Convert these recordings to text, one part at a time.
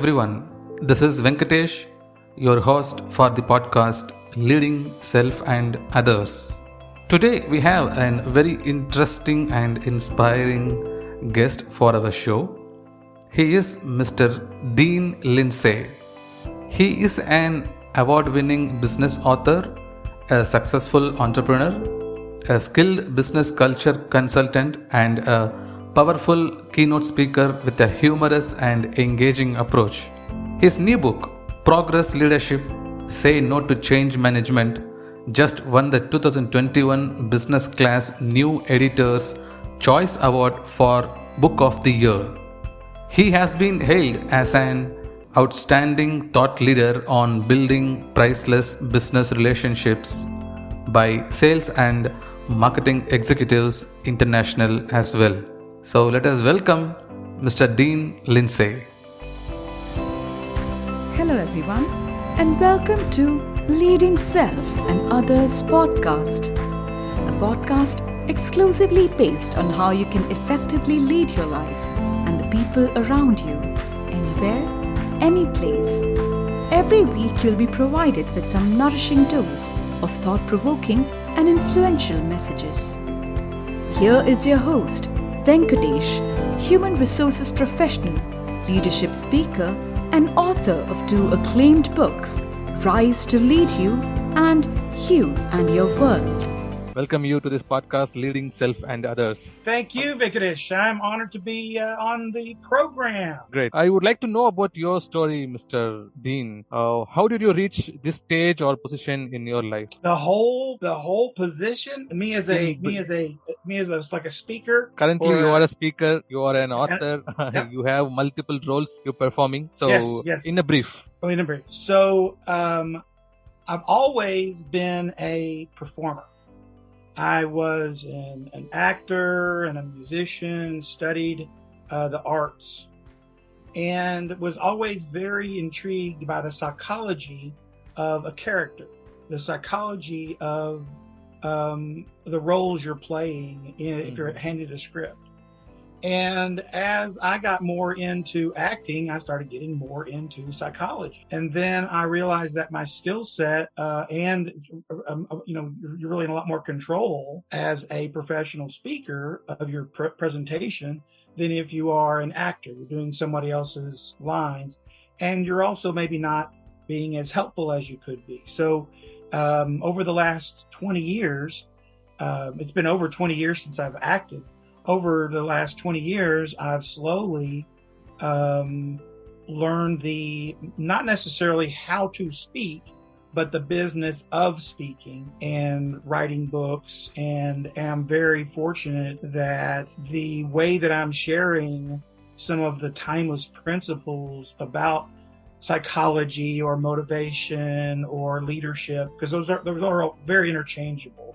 Everyone, this is Venkatesh, your host for the podcast Leading Self and Others. Today we have a very interesting and inspiring guest for our show. He is Mr. Dean Lindsay. He is an award winning business author, a successful entrepreneur, a skilled business culture consultant, and a powerful keynote speaker with a humorous and engaging approach. His new book, Progress Leadership: Say No to Change Management, just won the 2021 Business Class New Editor's Choice Award for Book of the Year. He has been hailed as an outstanding thought leader on building priceless business relationships by Sales and Marketing Executives International as well. So let us welcome Mr. Dean Lindsay. Hello, everyone, and welcome to Leading Self and Others podcast, a podcast exclusively based on how you can effectively lead your life and the people around you, anywhere, any place. Every week, you'll be provided with some nourishing dose of thought-provoking and influential messages. Here is your host, Venkatesh, human resources professional, leadership speaker, and author of 2 acclaimed books, Rise to Lead You and You and Your World. Welcome you to this podcast, Leading Self and Others. Thank you, Venkatesh. I'm honored to be on the program. Great. I would like to know about your story, Mr. Dean. How did you reach this stage or position in your life? The whole position. Me as like a speaker. Currently, you are a speaker. You are an author. You have multiple roles you're performing. So, yes. In a brief. So, I've always been a performer. I was an actor and a musician, studied the arts, and was always very intrigued by the psychology of a character, the psychology of the roles you're playing if you're handed a script. And as I got more into acting, I started getting more into psychology. And then I realized that my skill set and you're really in a lot more control as a professional speaker of your presentation than if you are an actor. You're doing somebody else's lines, and you're also maybe not being as helpful as you could be. So over the last 20 years, it's been over 20 years since I've acted. Over the last 20 years, I've slowly learned not necessarily how to speak, but the business of speaking and writing books. And am very fortunate that the way that I'm sharing some of the timeless principles about psychology or motivation or leadership, because those are very interchangeable.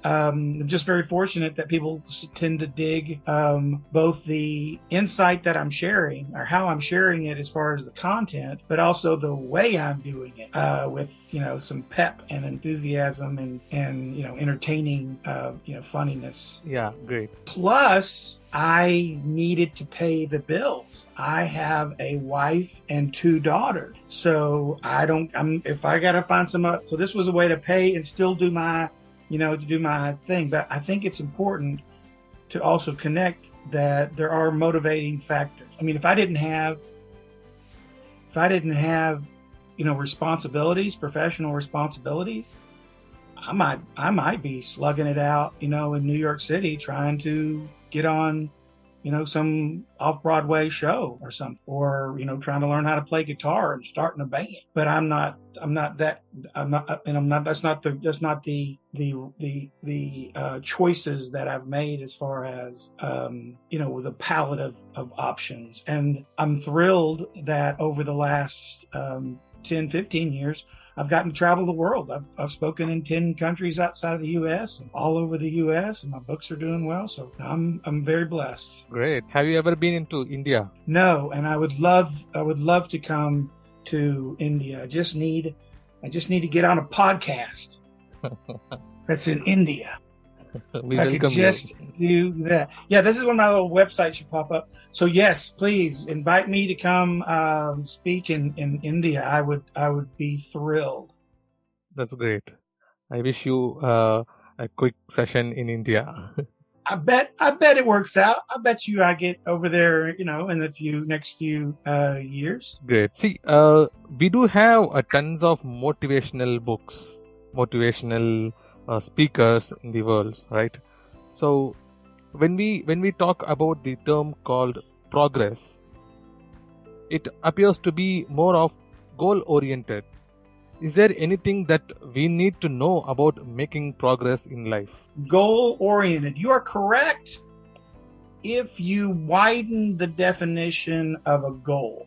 I'm just very fortunate that people tend to dig both the insight that I'm sharing or how I'm sharing it as far as the content, but also the way I'm doing it with some pep and enthusiasm and entertaining funniness. Yeah, great. Plus, I needed to pay the bills. I have a wife and 2 daughters. So if I got to find so this was a way to pay and still do my thing. But I think it's important to also connect that there are motivating factors. I mean, if I didn't have responsibilities, professional responsibilities, I might be slugging it out, in New York City trying to get on, some off-Broadway show or something, or, trying to learn how to play guitar and starting a band. But that's not the choices that I've made as far as, the palette of options. And I'm thrilled that over the last 10, 15 years, I've gotten to travel the world. I've spoken in 10 countries outside of the U.S. and all over the U.S. and my books are doing well. So I'm very blessed. Great. Have you ever been into India? No, and I would love to come to India. I just need to get on a podcast that's in India. We I could welcome you. just do that. Yeah, this is when my little website should pop up. So yes, please invite me to come speak in India. I would be thrilled. That's great. I wish you a quick session in India. I bet it works out. I bet you I get over there, in the next few years. Great. See, we do have tons of motivational books, motivational speakers in the world, right? So when we talk about the term called progress, it appears to be more of goal oriented. Is there anything that we need to know about making progress in life? Goal oriented. You are correct if you widen the definition of a goal.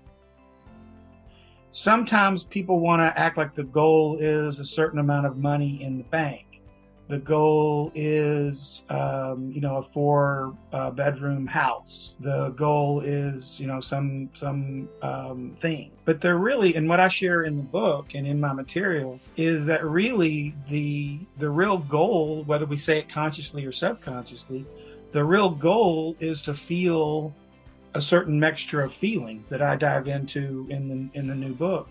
Sometimes people want to act like the goal is a certain amount of money in the bank. The goal is, a 4-bedroom house. The goal is, some thing. But they're really, and what I share in the book and in my material is that really the real goal, whether we say it consciously or subconsciously, the real goal is to feel a certain mixture of feelings that I dive into in the new book.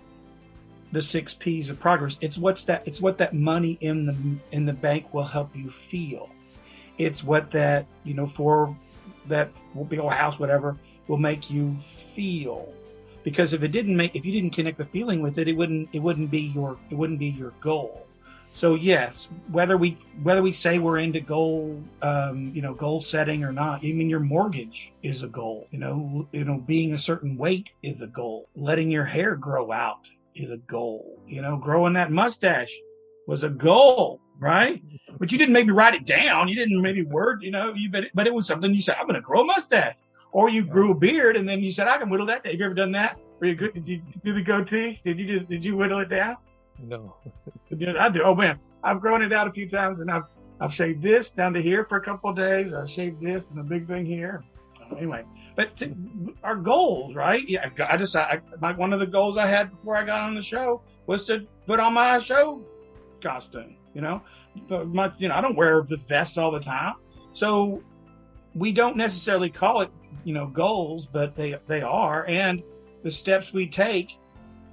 The 6 P's of progress. It's what that money in the bank will help you feel. It's what that, for that big old house, whatever, will make you feel. Because if you didn't connect the feeling with it, it wouldn't be your goal. So yes, whether we say we're into goal, goal setting or not, even your mortgage is a goal. Being a certain weight is a goal. Letting your hair grow out is a goal. Growing that mustache was a goal, right? But you didn't maybe write it down. You didn't maybe word, but it was something you said, I'm going to grow a mustache. Or you grew a beard and then you said, I can whittle that. Have you ever done that? Did you do the goatee? Did you whittle it down? No. I do. Oh man, I've grown it out a few times and I've shaved this down to here for a couple of days. I've shaved this and a big thing here. Anyway, but our goals, right? Yeah, one of the goals I had before I got on the show was to put on my show costume. But I don't wear the vest all the time, so we don't necessarily call it, goals, but they are, and the steps we take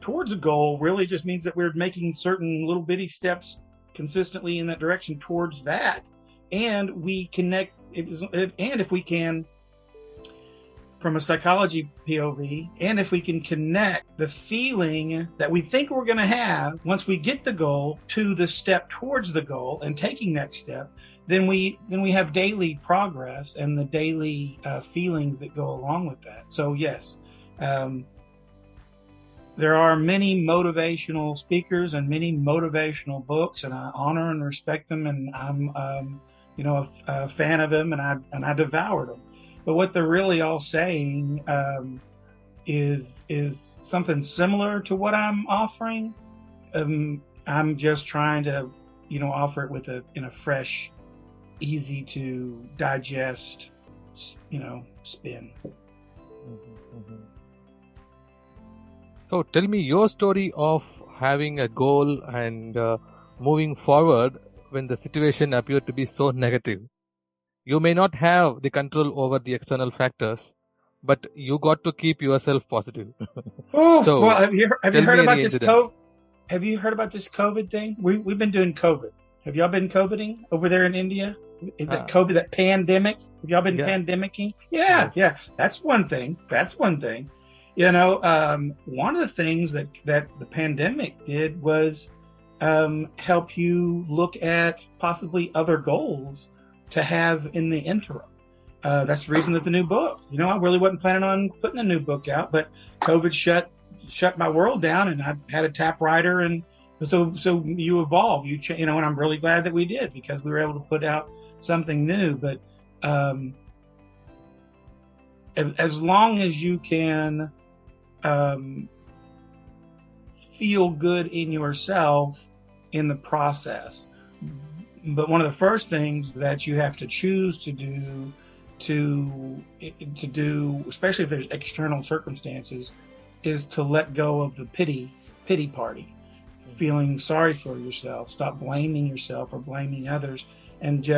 towards a goal really just means that we're making certain little bitty steps consistently in that direction towards that, and we connect. If we can, from a psychology POV, and if we can connect the feeling that we think we're going to have once we get the goal to the step towards the goal and taking that step, then we have daily progress and the daily feelings that go along with that. So yes, there are many motivational speakers and many motivational books, and I honor and respect them, and I'm a fan of them, and I devoured them. But what they're really all saying is something similar to what I'm offering. I'm just trying to, offer it in a fresh, easy to digest, spin. So tell me your story of having a goal and moving forward when the situation appeared to be so negative. You may not have the control over the external factors, but you got to keep yourself positive. Well, have you heard about this incident? Have you heard about this COVID thing? We've been doing COVID. Have y'all been COVIDing over there in India? Is that COVID, that pandemic? Have y'all been pandemicking? Yeah. That's one thing. One of the things that the pandemic did was help you look at possibly other goals to have in the interim. That's the reason that the new book, I really wasn't planning on putting a new book out, but COVID shut my world down, and I had a typewriter, and so you evolve, and I'm really glad that we did, because we were able to put out something new. But as long as you can feel good in yourself in the process. But one of the first things that you have to choose to do, especially if there's external circumstances, is to let go of the pity party, feeling sorry for yourself, stop blaming yourself or blaming others, and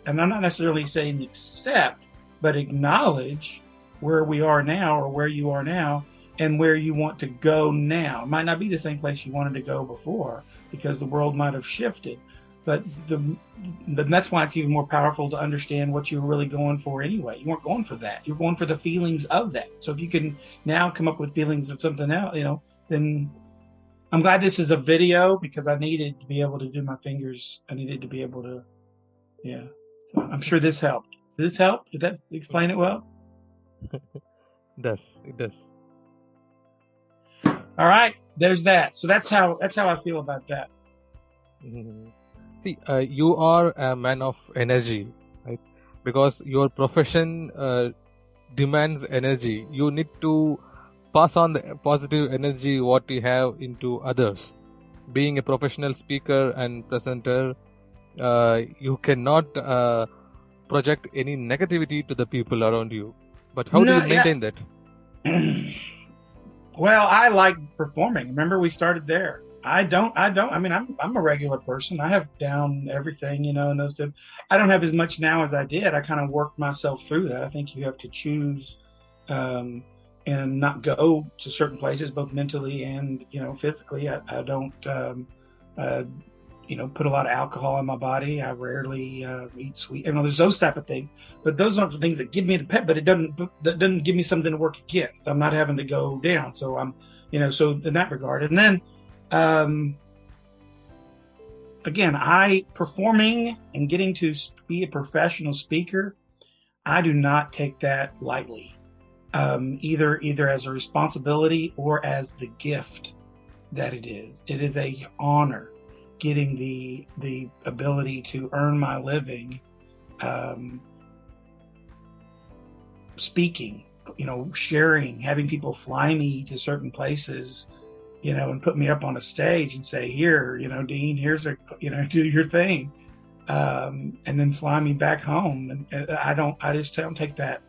I'm not necessarily saying accept, but acknowledge where we are now or where you are now and where you want to go now. It might not be the same place you wanted to go before because the world might have shifted, but that's why it's even more powerful to understand what you were really going for anyway. You weren't going for that. You're going for the feelings of that. So if you can now come up with feelings of something else, then I'm glad this is a video because I needed to be able to do my fingers. I needed to be able to, yeah. So I'm sure this helped. Did this help? Did that explain it well? It does. All right, there's that. So that's how I feel about that. Mhm. See, you are a man of energy, right? Because your profession demands energy. You need to pass on the positive energy what you have into others. Being a professional speaker and presenter, you cannot project any negativity to the people around you. But how do No, you maintain that? Well, I like performing. Remember, we started there. I don't. I mean, I'm a regular person. I have down everything, and those things. I don't have as much now as I did. I kind of worked myself through that. I think you have to choose, and not go to certain places, both mentally and physically. I don't, put a lot of alcohol in my body. I rarely eat sweet. There's those type of things, but those aren't the things that give me the pep. But that doesn't give me something to work against. I'm not having to go down. So I'm, so in that regard. And then, again, performing and getting to be a professional speaker, I do not take that lightly. Either as a responsibility or as the gift that it is. It is a honor. Getting the ability to earn my living, speaking, sharing, having people fly me to certain places, and put me up on a stage and say, here, Dean, here's do your thing, and then fly me back home. And I just don't take that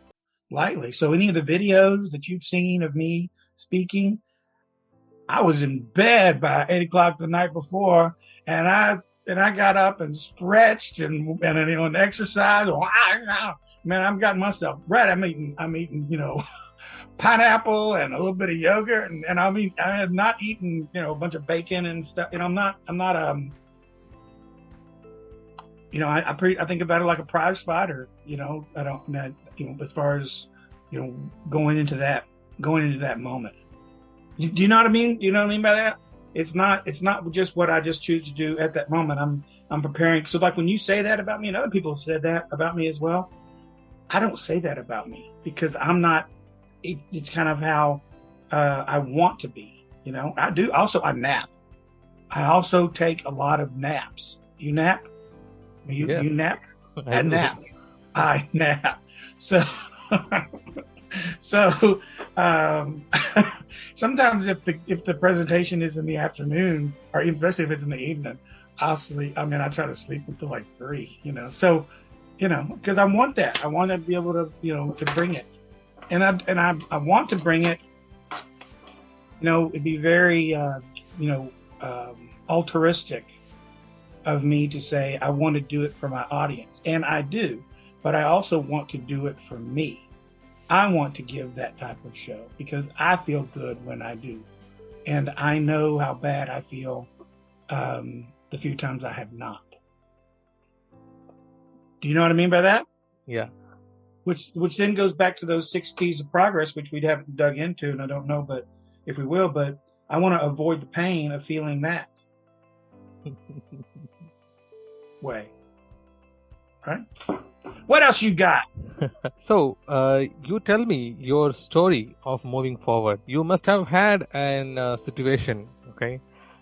lightly. So any of the videos that you've seen of me speaking, I was in bed by 8 o'clock the night before. And I got up and stretched and exercised. Man, I've gotten myself ready. I'm eating, pineapple and a little bit of yogurt, and I have not eaten, a bunch of bacon and stuff. I'm not. I think about it like a prize fighter. I don't. As far as going into that moment. Do you know what I mean? Do you know what I mean by that? It's not just what I just choose to do at that moment. I'm preparing. So like when you say that about me, and other people have said that about me as well, I don't say that about me because I'm not. It's kind of how I want to be. I do. Also, I nap. I also take a lot of naps. You nap? You nap? I nap. I nap. So. So sometimes if the presentation is in the afternoon, or especially if it's in the evening, I'll sleep. I try to sleep until like 3. So because I want that. I want to be able to to bring it, and I want to bring it. It'd be very altruistic of me to say I want to do it for my audience, and I do, but I also want to do it for me. I want to give that type of show because I feel good when I do. And I know how bad I feel the few times I have not. Do you know what I mean by that? Yeah. Which then goes back to those 6 P's of progress, which we haven't dug into, and I don't know, but if we will, but I want to avoid the pain of feeling that way. Right? What else you got? So, you tell me your story of moving forward. You must have had an situation, okay?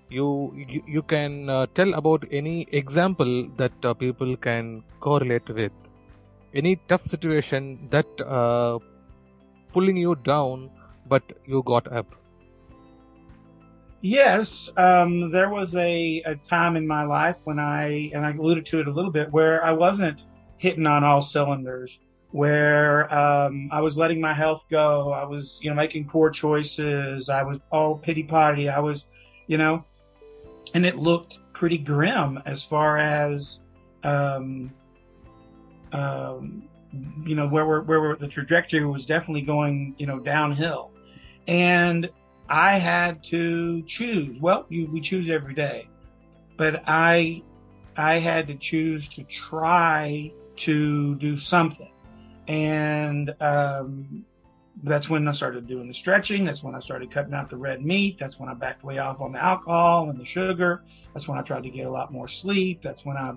You can tell about any example that people can correlate with. Any tough situation that pulling you down, but you got up. Yes, there was a time in my life when and I alluded to it a little bit, where I wasn't hitting on all cylinders, where I was letting my health go. I was, making poor choices. I was all pity-potty. I was, and it looked pretty grim as far as where the trajectory was definitely going, downhill. And I had to choose. Well, we choose every day, but I had to choose to try to do something. And that's when I started doing the stretching. That's when I started cutting out the red meat. That's when I backed way off on the alcohol and the sugar. That's when I tried to get a lot more sleep. That's when I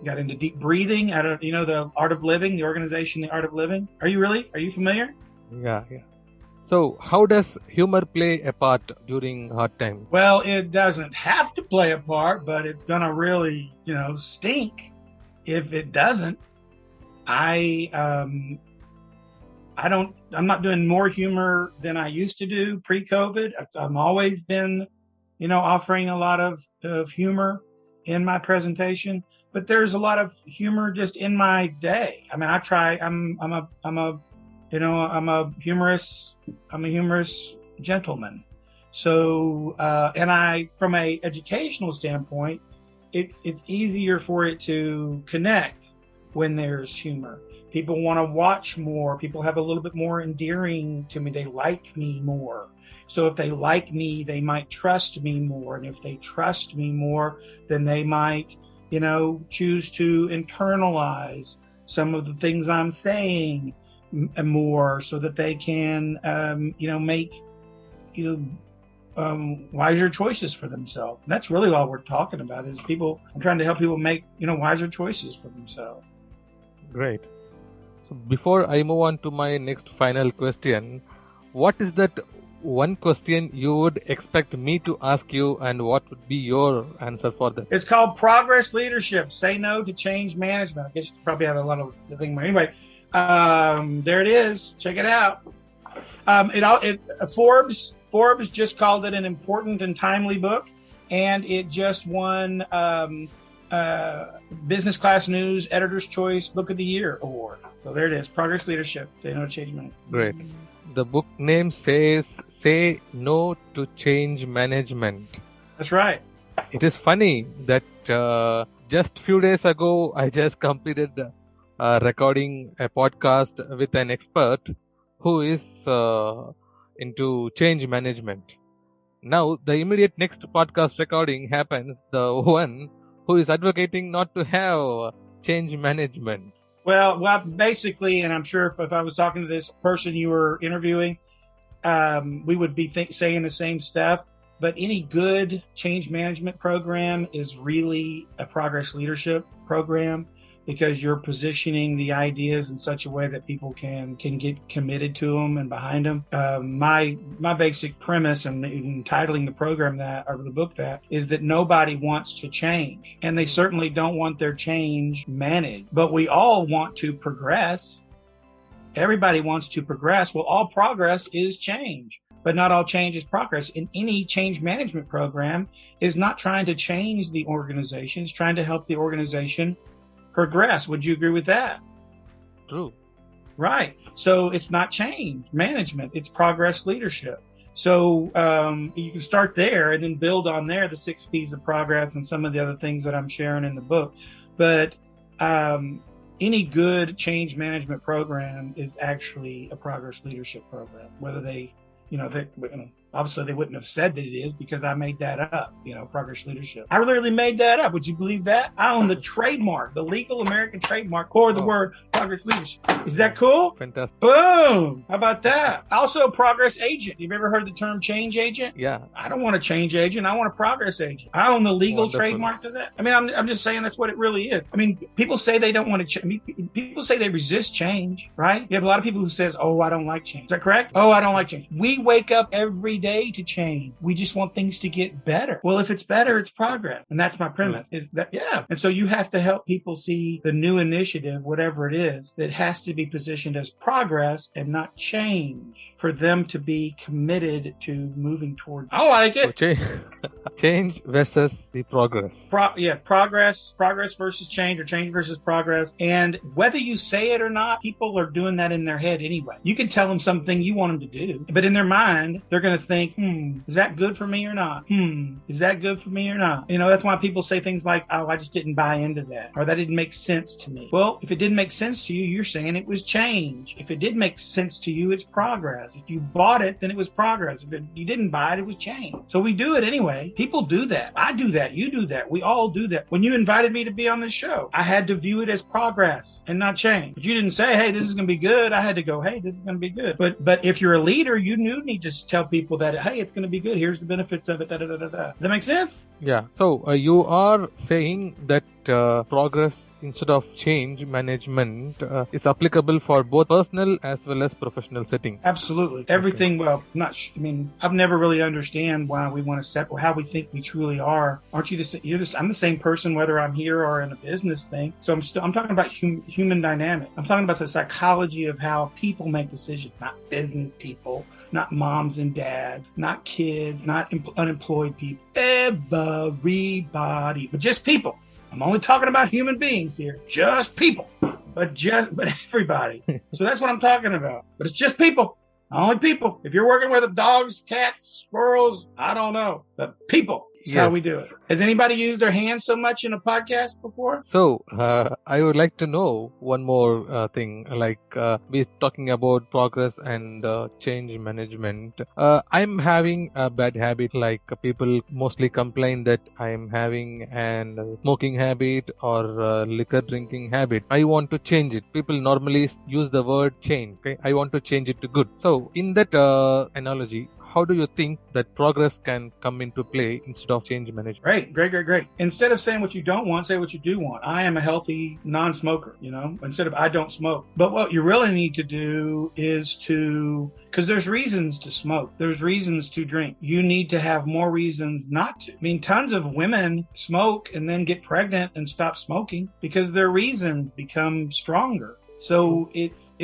got into deep breathing out of, the Art of Living, the organization, the Art of Living. Are you familiar? Yeah. So how does humor play a part during hard times? Well, it doesn't have to play a part, but it's going to really, stink if it doesn't. I'm not doing more humor than I used to do pre-COVID. I've always been, offering a lot of humor in my presentation, but there's a lot of humor just in my day. I mean, I try. I'm a humorous gentleman. So, and from a educational standpoint, it's easier for it to connect when there's humor. People want to watch more. People have a little bit more endearing to me. They like me more. So if they like me, they might trust me more. And if they trust me more, then they might, choose to internalize some of the things I'm saying more, so that they can, make, wiser choices for themselves. And that's really all we're talking about is I'm trying to help people make, wiser choices for themselves. Great. So before I move on to my next final question, what is that one question you would expect me to ask you, and what would be your answer for that? It's called progress leadership. Say no to change management. I guess you probably have a lot of the thing, but anyway, there it is. Check it out. Forbes just called it an important and timely book, and it just won Business Class News Editor's Choice Book of the Year Award. So there it is. Progress leadership. Say no to change management. Great. The book name says "Say No to Change Management." That's right. It is funny that just few days ago I just completed recording a podcast with an expert who is into change management. Now the immediate next podcast recording happens the one who is advocating not to have change management. Well, basically, and I'm sure if I was talking to this person you were interviewing, we would be saying the same stuff. But any good change management program is really a progress leadership program, because you're positioning the ideas in such a way that people can get committed to them and behind them. My basic premise and entitling the program that, or the book that, is that nobody wants to change, and they certainly don't want their change managed. But we all want to progress. Everybody wants to progress. Well, all progress is change, but not all change is progress. And any change management program is not trying to change the organization. It's trying to help the organization progress. Would you agree with that? True. Right. So it's not change management, it's progress leadership. So you can start there and then build on there the 6 P's of progress and some of the other things that I'm sharing in the book. But any good change management program is actually a progress leadership program. Whether they, obviously they wouldn't have said that it is, because I made that up, progress leadership. I literally made that up. Would you believe that? I own the trademark, the legal American trademark for the word progress leadership. Is that cool? Fantastic. Boom. How about that? Also, progress agent. You've ever heard the term change agent? Yeah. I don't want a change agent. I want a progress agent. I own the legal Wonderful. trademark to that. I mean, I'm just saying that's what it really is. I mean, people say they don't want to people say they resist change, right? You have a lot of people who says, "Oh, I don't like change." Is that correct? "Oh, I don't like change." We wake up every day to change. We just want things to get better. Well, if it's better, it's progress. And that's my premise, is that, yeah. And so you have to help people see the new initiative, whatever it is, that has to be positioned as progress and not change, for them to be committed to moving toward. I like it. Change versus the progress. Progress versus change, or change versus progress. And whether you say it or not, people are doing that in their head anyway. You can tell them something you want them to do, but in their mind, they're going to think, is that good for me or not? Is that good for me or not? That's why people say things like, oh, I just didn't buy into that, or that didn't make sense to me. Well, if it didn't make sense to you, you're saying it was change. If it did make sense to you, it's progress. If you bought it, then it was progress. If you didn't buy it, it was change. So we do it anyway. People do that. I do that. You do that. We all do that. When you invited me to be on this show, I had to view it as progress and not change. But you didn't say, hey, this is going to be good. I had to go, hey, this is going to be good. But if you're a leader, you need to tell people that, hey, it's going to be good. Here's the benefits of it. Da, da, da, da, da. Does that make sense? Yeah. So you are saying that progress instead of change management is applicable for both personal as well as professional setting. Absolutely. Everything. Well, I've never really understand why we want to separate how we think we truly are. Aren't you I'm the same person whether I'm here or in a business thing. So I'm talking about human dynamic. I'm talking about the psychology of how people make decisions, not business people, not moms and dads, not kids, not unemployed people, everybody, but just people. I'm only talking about human beings here, just people, but everybody. So that's what I'm talking about. But it's just people, only people. If you're working with dogs, cats, squirrels, I don't know, but people. That's how we do it. Has anybody used their hands so much in a podcast before? So, I would like to know one more thing. We're talking about progress and change management. I'm having a bad habit. People mostly complain that I'm having an smoking habit or liquor drinking habit. I want to change it. People normally use the word change. Okay, I want to change it to good. So, in that analogy, how do you think that progress can come into play instead of change management? Great. Instead of saying what you don't want, say what you do want. I am a healthy non-smoker, instead of I don't smoke. But what you really need to do is because there's reasons to smoke. There's reasons to drink. You need to have more reasons not to. Tons of women smoke and then get pregnant and stop smoking because their reasons become stronger. So it's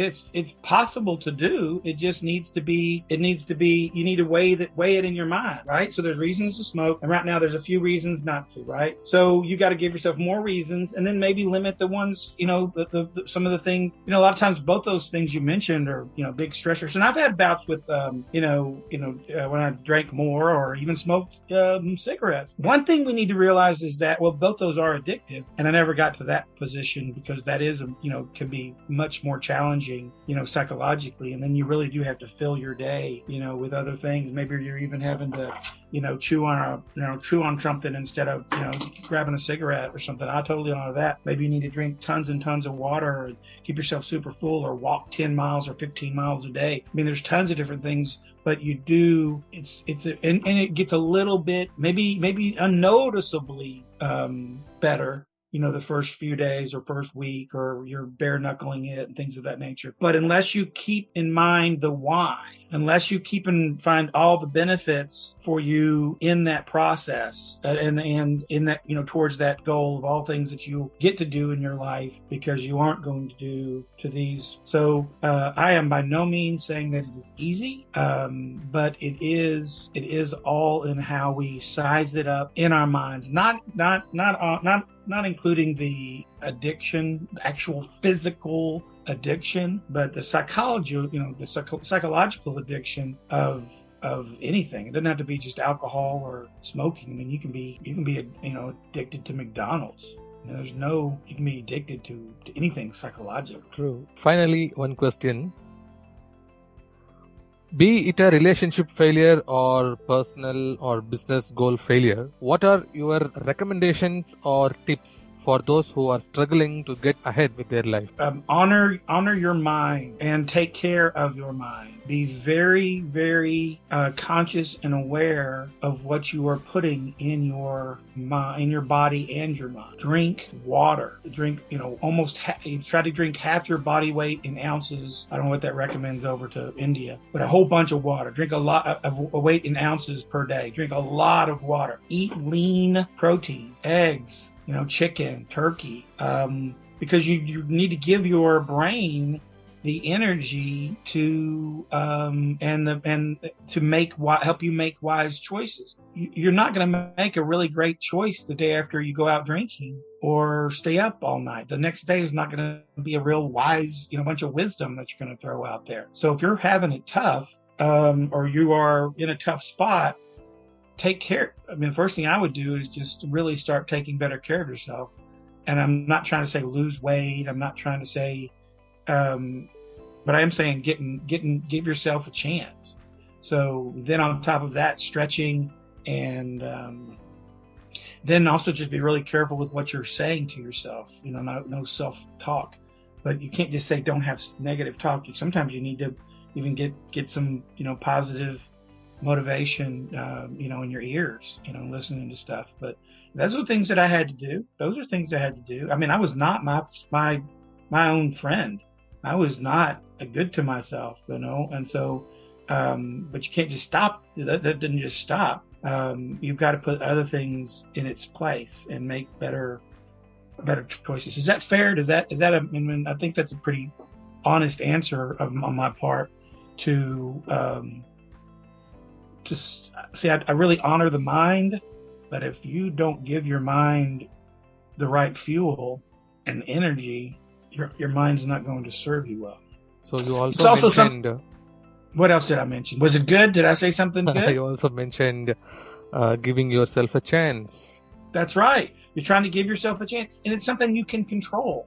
possible to do. It just needs to be, you need to weigh it in your mind, right? So there's reasons to smoke. And right now there's a few reasons not to, right? So you got to give yourself more reasons and then maybe limit the ones, some of the things, a lot of times both those things you mentioned are, big stressors. And I've had bouts with, when I drank more or even smoked cigarettes. One thing we need to realize is that, both those are addictive. And I never got to that position because that is, can be much more challenging, psychologically. And then you really do have to fill your day, with other things. Maybe you're even having to, chew on something instead of, grabbing a cigarette or something. I totally honor that. Maybe you need to drink tons and tons of water and keep yourself super full or walk 10 miles or 15 miles a day. There's tons of different things, but you do, and it gets a little bit, maybe unnoticeably, better, the first few days or first week, or you're bare knuckling it and things of that nature. But unless you keep in mind the why, unless you find all the benefits for you in that process and in that, towards that goal of all things that you get to do in your life because you aren't going to do to these. So, I am by no means saying that it is easy. But it is all in how we size it up in our minds, not including the addiction, the actual physical addiction, but the psychology, the psychological addiction of anything. It doesn't have to be just alcohol or smoking. You can be addicted to McDonald's. You can be addicted to anything psychological. True. Finally, one question. Be it a relationship failure or personal or business goal failure, what are your recommendations or tips for those who are struggling to get ahead with their life? Honor your mind and take care of your mind. Be very, very conscious and aware of what you are putting in your mind, in your body and your mind. Drink water. Drink, try to drink half your body weight in ounces. I don't know what that recommends over to India, but a whole bunch of water. Drink a lot of weight in ounces per day. Drink a lot of water. Eat lean protein, eggs, chicken, turkey, because you need to give your brain the energy to help you make wise choices. You're not going to make a really great choice the day after you go out drinking or stay up all night. The next day is not going to be a real wise, bunch of wisdom that you're going to throw out there. So if you're having it tough, or you are in a tough spot, take care. I mean, the first thing I would do is just really start taking better care of yourself. And I'm not trying to say lose weight. I'm not trying to say, but I am saying give yourself a chance. So then on top of that, stretching, and then also just be really careful with what you're saying to yourself. No self-talk, but you can't just say don't have negative talk. Sometimes you need to even get some, positive motivation, in your ears, listening to stuff. But those are things that I had to do. Those are things I had to do. I mean, I was not my own friend. I was not good to myself, and so, but you can't just stop. That didn't just stop. You've got to put other things in its place and make better choices. Is that fair? I think that's a pretty honest answer on my part to see. I really honor the mind, but if you don't give your mind the right fuel and energy, your mind's not going to serve you well. So you also mentioned. What else did I mention? Was it good? Did I say something good? You also mentioned giving yourself a chance. That's right. You're trying to give yourself a chance, and it's something you can control,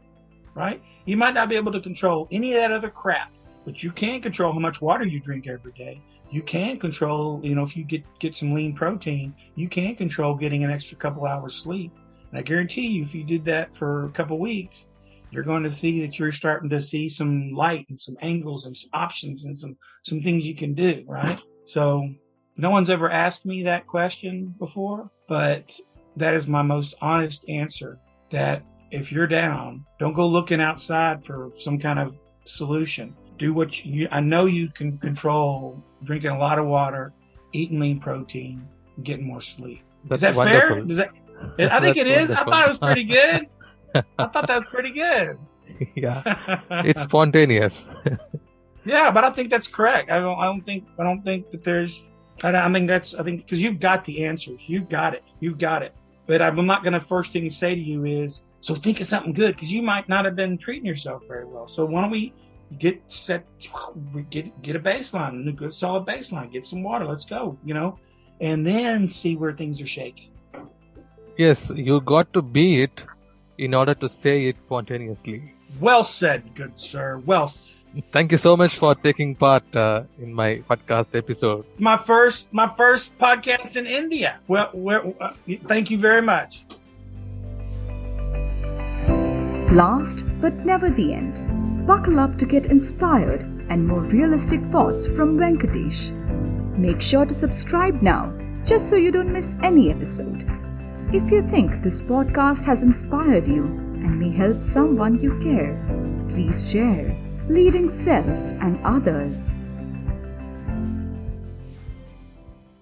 right? You might not be able to control any of that other crap, but you can control how much water you drink every day. You can control, if you get some lean protein, you can control getting an extra couple hours sleep. And I guarantee you, if you did that for a couple weeks, you're going to see that you're starting to see some light and some angles and some options and some things you can do, right? So no one's ever asked me that question before, but that is my most honest answer, that if you're down, don't go looking outside for some kind of solution. Do what I know you can control: drinking a lot of water, eating lean protein, and getting more sleep. That's is that wonderful. fair? I think it is. Wonderful. I thought it was pretty good. I thought that was pretty good. Yeah, it's spontaneous. Yeah, but I think that's correct. I don't think that there's. I think because you've got the answers. You've got it. But I'm not going to first thing to say to you is, so think of something good, because you might not have been treating yourself very well. So why don't we get a baseline, a good solid baseline, get some water, let's go, and then see where things are shaking. Yes, you got to be it in order to say it spontaneously. Well said, good sir. Well said. Thank you so much for taking part in my podcast episode. My first podcast in India. Well, thank you very much. Last but never the end, buckle up to get inspired and more realistic thoughts from Venkatesh. Make sure to subscribe now, just so you don't miss any episode. If you think this podcast has inspired you and may help someone you care, please share. Leading self and others.